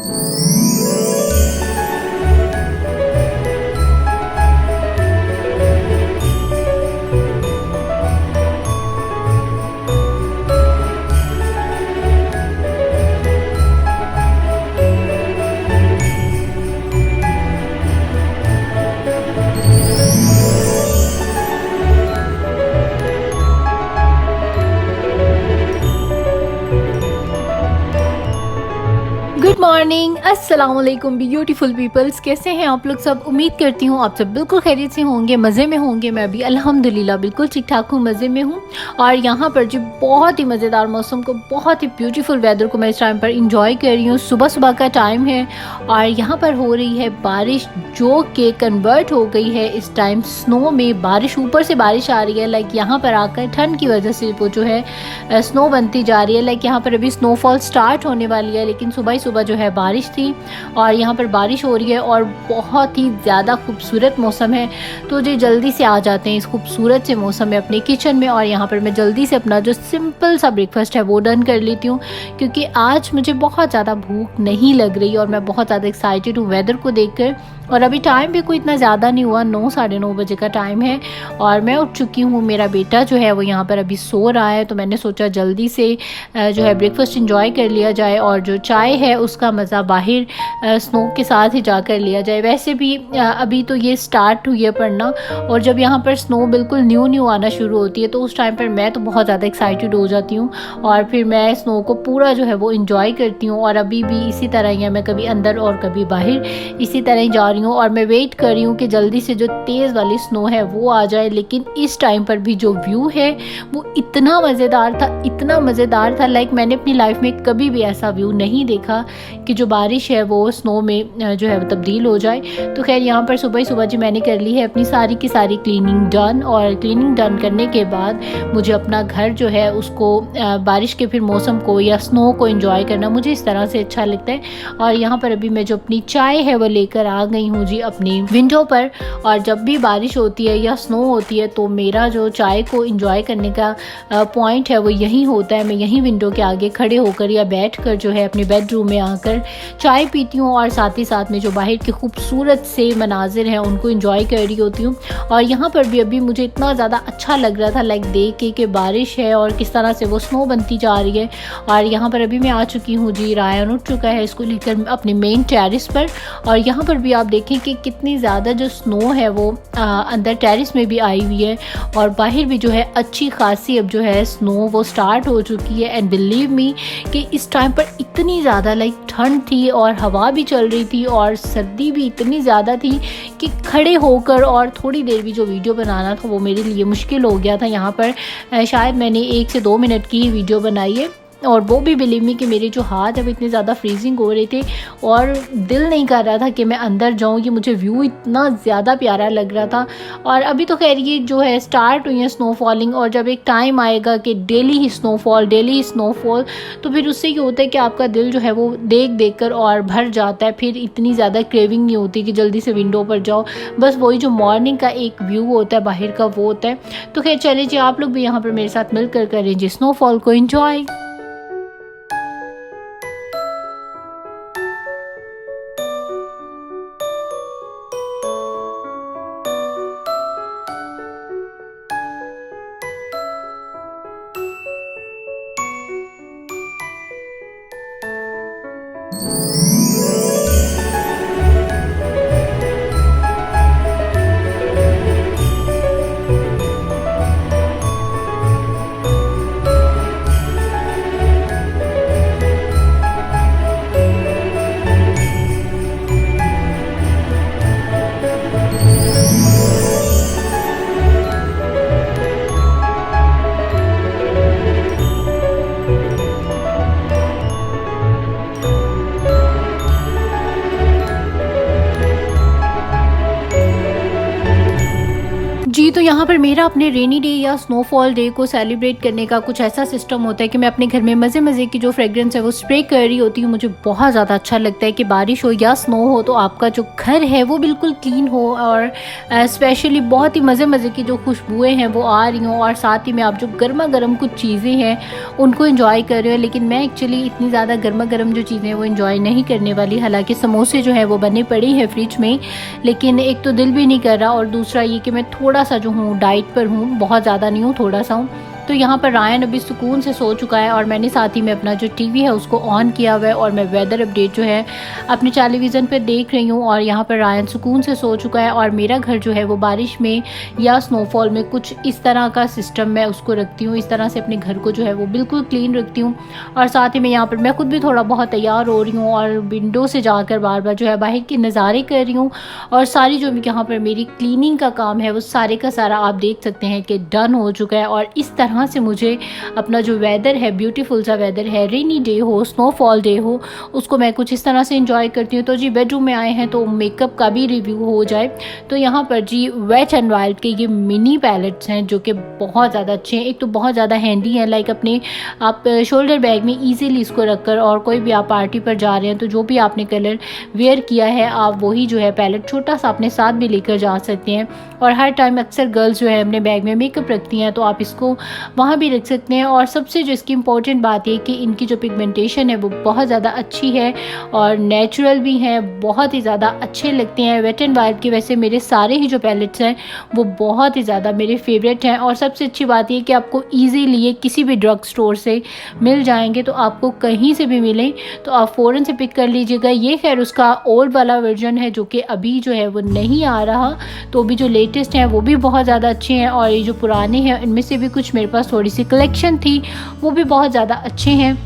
Good morning, अस्सलाम वालेकुम beautiful peoples. कैसे हैं आप लोग सब? उम्मीद करती हूँ आप सब बिल्कुल खैरियत से होंगे, मज़े में होंगे। मैं भी अल्हम्दुलिल्लाह बिल्कुल ठीक ठाक हूँ, मज़े में हूँ। और यहाँ पर जो बहुत ही मज़ेदार मौसम को, बहुत ही ब्यूटीफुल वेदर को मैं इस टाइम पर इंजॉय कर रही हूँ। सुबह सुबह का टाइम है और यहाँ पर हो रही है बारिश, जो कि कन्वर्ट हो गई है इस टाइम स्नो में। बारिश, ऊपर से बारिश आ रही है, लाइक यहाँ पर आकर ठंड की वजह से वो जो है स्नो बनती जा रही है। लाइक यहाँ पर अभी स्नोफॉल स्टार्ट होने वाली है, लेकिन सुबह ही सुबह जो है बारिश थी और यहाँ पर बारिश हो रही है और बहुत ही ज़्यादा खूबसूरत मौसम है। तो जो जल्दी से आ जाते हैं इस खूबसूरत से मौसम में अपने किचन में, और यहाँ पर मैं जल्दी से अपना जो सिंपल सा ब्रेकफास्ट है वो डन कर लेती हूँ, क्योंकि आज मुझे बहुत ज़्यादा भूख नहीं लग रही और मैं बहुत ज़्यादा एक्साइटेड हूँ वेदर को देखकर। और अभी टाइम भी कोई इतना ज़्यादा नहीं हुआ, 9 साढ़े 9 बजे का टाइम है और मैं उठ चुकी हूँ। मेरा बेटा जो है वो यहाँ पर अभी सो रहा है, तो मैंने सोचा जल्दी से जो है ब्रेकफास्ट इंजॉय कर लिया जाए और जो चाय है उसका मज़ा बाहर स्नो के साथ ही जाकर लिया जाए। वैसे भी अभी तो ये स्टार्ट हुई है पढ़ना, और जब यहाँ पर स्नो बिल्कुल न्यू न्यू आना शुरू होती है तो उस टाइम पर मैं तो बहुत ज़्यादा एक्साइटेड हो जाती हूँ और फिर मैं स्नो को पूरा जो है वो इंजॉय करती हूँ। और अभी भी इसी तरह ही है, मैं कभी अंदर और कभी बाहर इसी तरह ही जा रही हूँ और मैं वेट कर रही हूँ कि जल्दी से जो तेज़ वाली स्नो है वो आ जाए। लेकिन इस टाइम पर भी जो व्यू है वो इतना मज़ेदार था, इतना मज़ेदार था, लाइक मैंने अपनी लाइफ में कभी भी ऐसा व्यू नहीं देखा कि जो बारिश है वो स्नो में जो है वो तब्दील हो जाए। तो खैर यहाँ पर सुबह ही सुबह जी मैंने कर ली है अपनी सारी की सारी क्लीनिंग डन, और क्लीनिंग डन करने के बाद मुझे अपना घर जो है उसको बारिश के फिर मौसम को या स्नो को एंजॉय करना मुझे इस तरह से अच्छा लगता है। और यहाँ पर अभी मैं जो अपनी चाय है वो लेकर आ गई हूँ जी अपनी विंडो पर। और जब भी बारिश होती है या स्नो होती है तो मेरा जो चाय को एंजॉय करने का पॉइंट है वो यहीं होता है। मैं यहीं विंडो के आगे खड़े होकर या बैठ कर जो है अपने बेडरूम में आकर चाय पीती हूँ और साथ ही साथ में जो बाहर के खूबसूरत से मनाजिर हैं उनको एंजॉय कर रही होती हूँ। और यहाँ पर भी अभी मुझे इतना ज़्यादा अच्छा लग रहा था लाइक देख के कि बारिश है और किस तरह से वो स्नो बनती जा रही है। और यहाँ पर अभी मैं आ चुकी हूँ जी, रायन उठ चुका है इसको लेकर अपने मेन टेरिस पर। और यहाँ पर भी आप देखें कि कितनी ज़्यादा जो स्नो है वो अंदर टेरिस में भी आई हुई है और बाहर भी जो है अच्छी खासी अब जो है स्नो वो स्टार्ट हो चुकी है। एंड बिलीव मी कि इस टाइम पर इतनी ज़्यादा लाइक ठंड थी और हवा भी चल रही थी और सर्दी भी इतनी ज़्यादा थी कि खड़े होकर और थोड़ी देर भी जो वीडियो बनाना था वो मेरे लिए मुश्किल हो गया था। यहाँ पर शायद मैंने 1 से 2 मिनट की ही वीडियो बनाई है, और वो भी बिलीव मी कि मेरे जो हाथ है वो इतने ज़्यादा फ्रीजिंग हो रहे थे और दिल नहीं कर रहा था कि मैं अंदर जाऊँ। ये मुझे व्यू इतना ज़्यादा प्यारा लग रहा था। और अभी तो खैर ये जो है स्टार्ट हुई है स्नो फॉलिंग, और जब एक टाइम आएगा कि डेली ही स्नोफॉल, डेली ही स्नोफॉल, तो फिर उससे ये होता है कि आपका दिल जो है वो देख देख कर और भर जाता है। फिर इतनी ज़्यादा क्रेविंग नहीं होती कि जल्दी से विंडो पर जाओ, बस वही जो मॉर्निंग का एक व्यू होता है बाहर का वो होता है। तो खैर चलिए जी, आप लोग भी यहाँ पर मेरे साथ मिलकर करें जी स्नोफॉल को एंजॉय। यहाँ पर मेरा अपने रेनी डे या स्नोफॉल डे को सेलिब्रेट करने का कुछ ऐसा सिस्टम होता है कि मैं अपने घर में मज़े मज़े की जो फ्रेग्रेंस है वो स्प्रे कर रही होती हूँ। मुझे बहुत ज़्यादा अच्छा लगता है कि बारिश हो या स्नो हो तो आपका जो घर है वो बिल्कुल क्लीन हो और स्पेशली बहुत ही मज़े मज़े की जो खुशबुएँ हैं वो आ रही हों, और साथ ही में आप जो गर्मा गर्म कुछ चीज़ें हैं उनको इंजॉय कर रहे हो। लेकिन मैं एक्चुअली इतनी ज़्यादा गर्मा गर्म जो चीज़ें हैं वो इंजॉय नहीं करने वाली। हालाँकि समोसे जो है वो बने पड़े हैं फ्रिज में, लेकिन एक तो दिल भी नहीं कर रहा, और दूसरा ये कि मैं थोड़ा सा जो हूँ डाइट पर हूँ, बहुत ज़्यादा नहीं हूँ, थोड़ा सा हूँ। तो यहाँ पर रायन अभी सुकून से सो चुका है और मैंने साथ ही में अपना जो टीवी है उसको ऑन किया हुआ है और मैं वेदर अपडेट जो है अपने टेलीविज़न पर देख रही हूँ। और यहाँ पर रायन सुकून से सो चुका है और मेरा घर जो है वो बारिश में या स्नोफॉल में कुछ इस तरह का सिस्टम मैं उसको रखती हूँ। इस तरह से अपने घर को जो है वो बिल्कुल क्लीन रखती हूँ। और साथ ही में यहाँ पर मैं खुद भी थोड़ा बहुत तैयार हो रही हूँ और विंडो से जाकर बार बार जो है बाहर के नज़ारे कर रही हूँ। और सारी जो यहाँ पर मेरी क्लीनिंग का काम है वो सारे का सारा आप देख सकते हैं कि डन हो चुका है। और इस तरह से मुझे अपना जो वेदर है, ब्यूटीफुल सा वेदर है, रेनी डे हो, स्नोफॉल डे हो, उसको मैं कुछ इस तरह से एंजॉय करती हूँ। तो जी बेडरूम में आए हैं तो मेकअप का भी रिव्यू हो जाए। तो यहाँ पर जी वेट एंड वाइल्ड के ये मिनी पैलेट्स हैं जो कि बहुत ज़्यादा अच्छे हैं। एक तो बहुत ज़्यादा हैंडी है, लाइक अपने आप शोल्डर बैग में ईजिली इसको रखकर, और कोई भी आप पार्टी पर जा रहे हैं तो जो भी आपने कलर वेयर किया है आप वही जो है पैलेट छोटा सा अपने साथ भी लेकर जा सकते हैं। और हर टाइम अक्सर गर्ल्स जो है अपने बैग में मेकअप रखती हैं तो आप इसको वहाँ भी रख सकते हैं। और सबसे जो इसकी इम्पोर्टेंट बात है कि इनकी जो पिगमेंटेशन है वो बहुत ज़्यादा अच्छी है और नेचुरल भी है, बहुत ही ज़्यादा अच्छे लगते हैं। वेट एंड वाइल्ड के वैसे मेरे सारे ही जो पैलेट्स हैं वो बहुत ही ज़्यादा मेरे फेवरेट हैं। और सबसे अच्छी बात ये कि आपको ईजीली ये किसी भी ड्रग स्टोर से मिल जाएंगे, तो आपको कहीं से भी मिलें तो आप फ़ौरन से पिक कर लीजिएगा। ये खैर उसका ओल्ड वाला वर्जन है जो कि अभी जो है वो नहीं आ रहा, तो अभी जो लेटेस्ट हैं वो भी बहुत ज़्यादा अच्छे हैं। और ये जो पुराने हैं इनमें से भी कुछ मेरे पास थोड़ी सी कलेक्शन थी, वो भी बहुत ज़्यादा अच्छे हैं।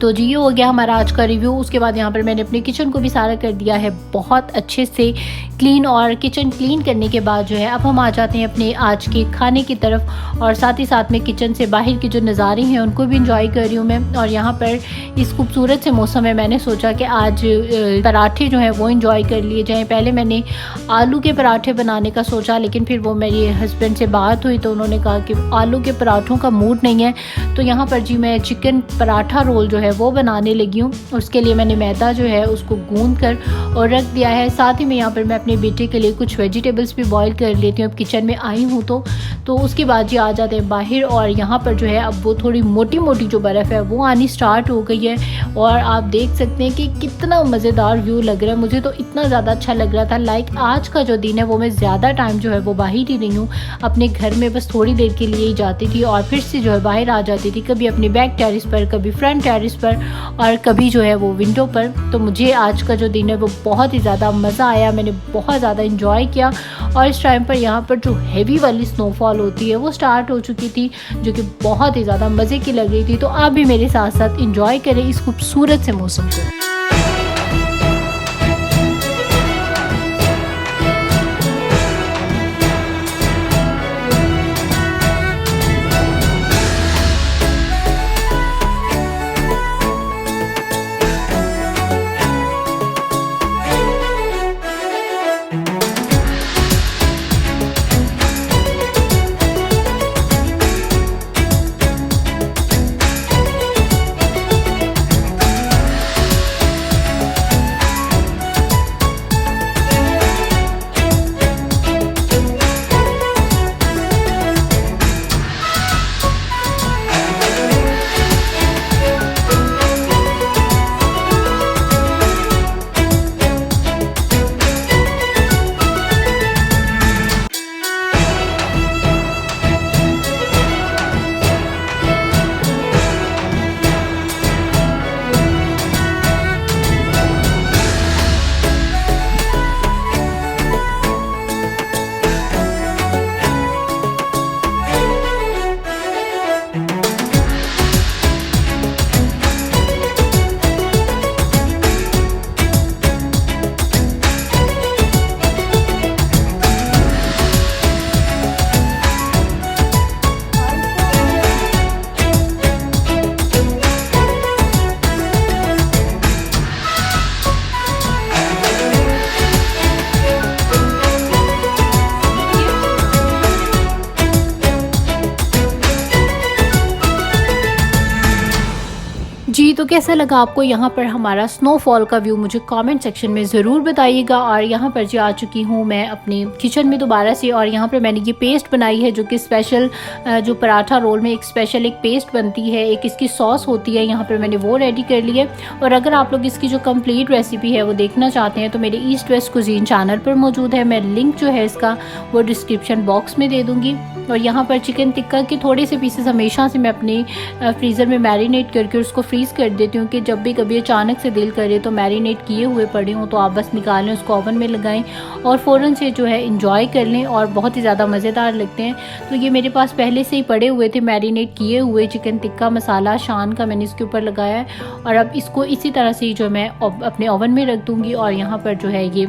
तो जी ये हो गया हमारा आज का रिव्यू। उसके बाद यहाँ पर मैंने अपने किचन को भी सारा कर दिया है बहुत अच्छे से क्लीन। और किचन क्लीन करने के बाद जो है अब हम आ जाते हैं अपने आज के खाने की तरफ, और साथ ही साथ में किचन से बाहर के जो नज़ारे हैं उनको भी इंजॉय कर रही हूँ मैं। और यहाँ पर इस खूबसूरत से मौसम में मैंने सोचा कि आज पराठे जो हैं वो इंजॉय कर लिए जाएँ। पहले मैंने आलू के पराठे बनाने का सोचा, लेकिन फिर वो मेरे हस्बैंड से बात हुई तो उन्होंने कहा कि आलू के पराठों का मूड नहीं है। तो यहाँ पर जी मैं चिकन पराठा रोल जो है वो बनाने लगी हूँ। उसके लिए मैंने मैदा जो है उसको गूंद कर और रख दिया है। साथ ही में यहाँ पर मैं अपने बेटे के लिए कुछ वेजिटेबल्स भी बॉईल कर लेती हूँ। अब किचन में आई हूँ तो उसके बाद जी आ जाते हैं बाहर, और यहाँ पर जो है अब वो थोड़ी मोटी मोटी जो बर्फ़ है वो आनी स्टार्ट हो गई है। और आप देख सकते हैं कि कितना मज़ेदार व्यू लग रहा है। मुझे तो इतना ज़्यादा अच्छा लग रहा था, लाइक आज का जो दिन है वो मैं ज़्यादा टाइम जो है वो बाहर ही रही हूँ। अपने घर में बस थोड़ी देर के लिए ही जाती थी और फिर से जो है बाहर आ जाती थी, कभी अपने बैक टेरिस पर, कभी फ्रंट टेरिस पर, और कभी जो है वो विंडो पर। तो मुझे आज का जो दिन है वो बहुत ही ज़्यादा मज़ा आया, मैंने बहुत ज़्यादा इंजॉय किया। और इस टाइम पर यहाँ पर जो हेवी वाली स्नोफॉल होती है वो स्टार्ट हो चुकी थी, जो कि बहुत ही ज़्यादा मज़े की लग रही थी। तो आप भी मेरे साथ साथ इंजॉय करें इस खूबसूरत से मौसम को। जी, तो कैसा लगा आपको यहाँ पर हमारा स्नोफॉल का व्यू, मुझे कमेंट सेक्शन में ज़रूर बताइएगा। और यहाँ पर जी आ चुकी हूँ मैं अपने किचन में दोबारा से, और यहाँ पर मैंने ये पेस्ट बनाई है जो कि स्पेशल जो पराठा रोल में एक स्पेशल एक पेस्ट बनती है, एक इसकी सॉस होती है, यहाँ पर मैंने वो रेडी कर ली है। और अगर आप लोग इसकी जो कंप्लीट रेसिपी है वो देखना चाहते हैं तो मेरे ईस्ट वेस्ट कुजीन चैनल पर मौजूद है। मैं लिंक जो है इसका वो डिस्क्रिप्शन बॉक्स में दे दूँगी। और यहाँ पर चिकन टिक्का के थोड़े से पीसेस हमेशा से मैं अपने फ्रीज़र में मैरिनेट करके उसको फ्रीज़ कर देती हूँ कि जब भी कभी अचानक से दिल करे तो मैरिनेट किए हुए पड़े हों तो आप बस निकालें, उसको ओवन में लगाएं और फ़ौरन से जो है इंजॉय कर लें, और बहुत ही ज़्यादा मज़ेदार लगते हैं। तो ये मेरे पास पहले से ही पड़े हुए थे मैरिनेट किए हुए चिकन टिक्का मसाला शान का, मैंने इसके ऊपर लगाया है। और अब इसको इसी तरह से ही जो मैं अपने ओवन में रख दूँगी और यहाँ पर जो है ये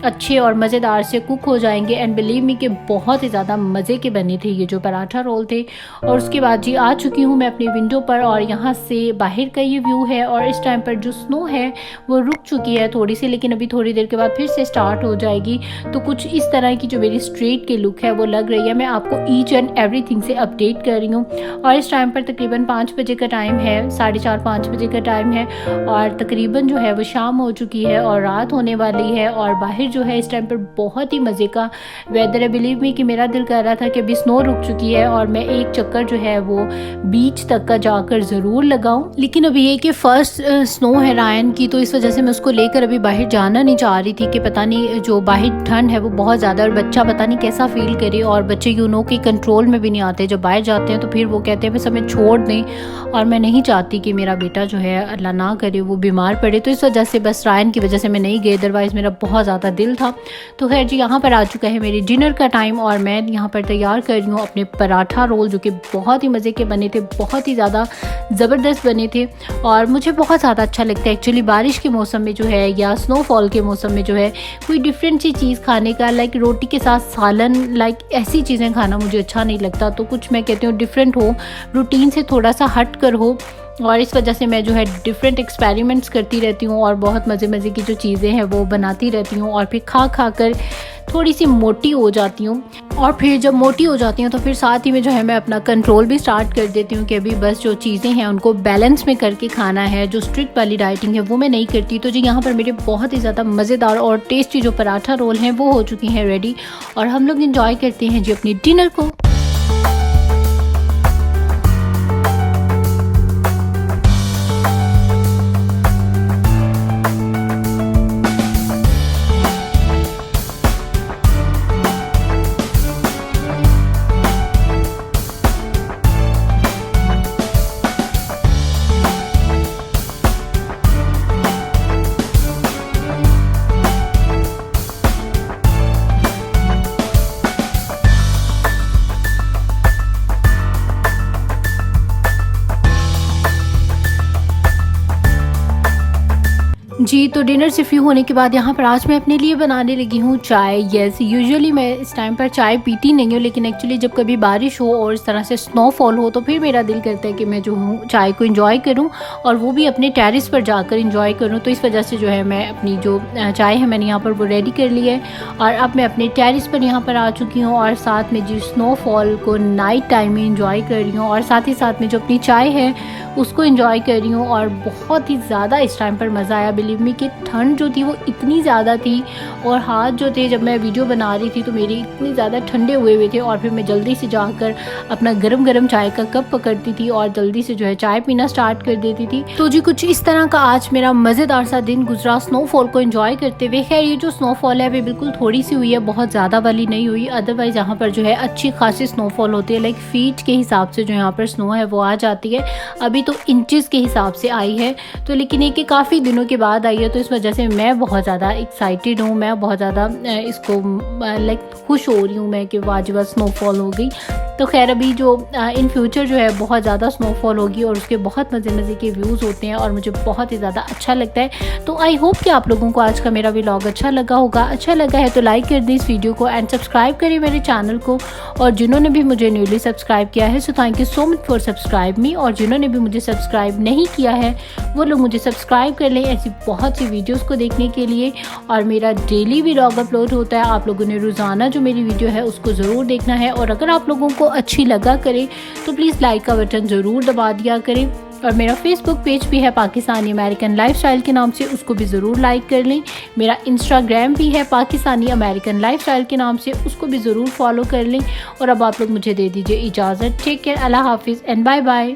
अच्छे और मज़ेदार से कुक हो जाएंगे। एंड बिलीव मी कि बहुत ही ज़्यादा मज़े के बने थे ये जो पराठा रोल थे। और उसके बाद जी आ चुकी हूँ मैं अपनी विंडो पर, और यहाँ से बाहर का ये व्यू है। और इस टाइम पर जो स्नो है वो रुक चुकी है थोड़ी सी, लेकिन अभी थोड़ी देर के बाद फिर से स्टार्ट हो जाएगी। तो कुछ इस तरह की जो मेरी स्ट्रीट की लुक है वो लग रही है। मैं आपको ईच एंड एवरीथिंग से अपडेट कर रही हूँ। और इस टाइम पर तकरीबन 5 बजे का टाइम है, 4:30-5 बजे का टाइम है, और तकरीबन जो है वो शाम हो चुकी है और रात होने वाली है। और बाहर जो है इस टाइम पर बहुत ही मज़े का वेदर है। बिलीव मी कि मेरा दिल कर रहा था कि अभी स्नो रुक चुकी है और मैं एक चक्कर जो है वो बीच तक का जाकर ज़रूर लगाऊं, लेकिन अभी ये कि फ़र्स्ट स्नो है रायन की, तो इस वजह से मैं उसको लेकर अभी बाहर जाना नहीं चाह रही थी कि पता नहीं जो बाहर ठंड है वो बहुत ज़्यादा और बच्चा पता नहीं कैसा फील करे। और बच्चे कि कंट्रोल में भी नहीं आते, जब बाहर जाते हैं तो फिर वो कहते हैं बस हमें छोड़ दें, और मैं नहीं चाहती कि मेरा बेटा जो है अल्लाह ना करे वो बीमार पड़े। तो इस वजह से बस रायन की वजह से मैं नहीं गई, अदरवाइज़ मेरा बहुत ज़्यादा दिल था। तो खैर जी यहाँ पर आ चुका है मेरे डिनर का टाइम, और मैं यहाँ पर तैयार कर रही हूँ अपने पराठा रोल जो कि बहुत ही मज़े के बने थे, बहुत ही ज़्यादा ज़बरदस्त बने थे। और मुझे बहुत ज़्यादा अच्छा लगता है एक्चुअली बारिश के मौसम में जो है या स्नोफॉल के मौसम में जो है कोई डिफरेंट सी चीज़ खाने का, लाइक रोटी के साथ सालन, लाइक ऐसी चीज़ें खाना मुझे अच्छा नहीं लगता। तो कुछ मैं कहती हूँ डिफरेंट हो, रूटीन से थोड़ा सा हट कर हो, और इस वजह से मैं जो है डिफरेंट एक्सपेरिमेंट्स करती रहती हूँ और बहुत मज़े की जो चीज़ें हैं वो बनाती रहती हूँ। और फिर खा कर थोड़ी सी मोटी हो जाती हूँ, और फिर जब मोटी हो जाती हूँ तो फिर साथ ही में जो है मैं अपना कंट्रोल भी स्टार्ट कर देती हूँ कि अभी बस जो चीज़ें हैं उनको बैलेंस में करके खाना है, जो स्ट्रिक्ट वाली डाइटिंग है वो मैं नहीं करती। तो जी यहाँ पर मेरे बहुत ही ज़्यादा मज़ेदार और टेस्टी जो पराठा रोल हैं वो हो चुकी हैं रेडी, और हम लोग इंजॉय करते हैं जी अपने डिनर को। जी, तो डिनर से फ्री होने के बाद यहाँ पर आज मैं अपने लिए बनाने लगी हूँ चाय। यस, यूजुअली मैं इस टाइम पर चाय पीती नहीं हूँ, लेकिन एक्चुअली जब कभी बारिश हो और इस तरह से स्नोफॉल हो तो फिर मेरा दिल करता है कि मैं जो हूँ चाय को एंजॉय करूँ, और वो भी अपने टेरेस पर जाकर एंजॉय करूँ। तो इस वजह से जो है मैं अपनी जो चाय है मैंने यहाँ पर वो रेडी कर ली है, और अब मैं अपने टेरेस पर यहाँ पर आ चुकी हूँ, और साथ में जी स्नोफॉल को नाइट टाइम में इंजॉय कर रही हूँ, और साथ ही साथ में जो अपनी चाय है उसको एंजॉय कर रही हूँ। और बहुत ही ज़्यादा इस टाइम पर मज़ा आया। बिलीव मी कि ठंड जो थी वो इतनी ज़्यादा थी, और हाथ जो थे जब मैं वीडियो बना रही थी तो मेरे इतने ज़्यादा ठंडे हुए थे, और फिर मैं जल्दी से जाकर अपना गरम चाय का कप पकड़ती थी और जल्दी से जो है चाय पीना स्टार्ट कर देती थी। तो जी कुछ इस तरह का आज मेरा मज़ेदार सा दिन गुजरा स्नोफॉल को एंजॉय करते हुए। खैर ये जो स्नोफॉल है वो बिल्कुल थोड़ी सी हुई है, बहुत ज़्यादा वाली नहीं हुई, अदरवाइज़ यहाँ पर जो है अच्छी खासी स्नोफॉल होती है, लाइक फीट के हिसाब से जो यहाँ पर स्नो है वो आ जाती है। अभी तो इंचेस के हिसाब से आई है, तो लेकिन ये कि काफ़ी दिनों के बाद आई है, तो इस वजह से मैं बहुत ज़्यादा एक्साइटेड हूँ, मैं बहुत ज़्यादा इसको लाइक खुश हो रही हूँ मैं कि वाजिब स्नोफॉल हो गई। तो खैर अभी जो इन फ्यूचर जो है बहुत ज़्यादा स्नोफॉल होगी और उसके बहुत मज़े के व्यूज़ होते हैं, और मुझे बहुत ही ज़्यादा अच्छा लगता है। तो आई होप कि आप लोगों को आज का मेरा व्लॉग अच्छा लगा होगा। अच्छा लगा है तो लाइक कर दें इस वीडियो को एंड सब्सक्राइब करें मेरे चैनल को, और जिन्होंने भी मुझे न्यूली सब्सक्राइब किया है so thank you so much for subscribe मी, और जिन्होंने भी मुझे सब्सक्राइब नहीं किया है वो लोग मुझे सब्सक्राइब कर लें ऐसी बहुत सी वीडियोज़ को देखने के लिए। और मेरा डेली व्लॉग अपलोड होता है, आप लोगों ने रोज़ाना जो मेरी वीडियो है उसको ज़रूर देखना है, और अगर आप लोगों को अच्छी लगा करे तो प्लीज़ लाइक का बटन ज़रूर दबा दिया करें। और मेरा फेसबुक पेज भी है पाकिस्तानी अमेरिकन लाइफस्टाइल के नाम से, उसको भी ज़रूर लाइक कर लें। मेरा इंस्टाग्राम भी है पाकिस्तानी अमेरिकन लाइफस्टाइल के नाम से, उसको भी ज़रूर फॉलो कर लें। और अब आप लोग मुझे दे दीजिए इजाज़त। टेक केयर, अल्लाह हाफिज़ एंड बाय बाय।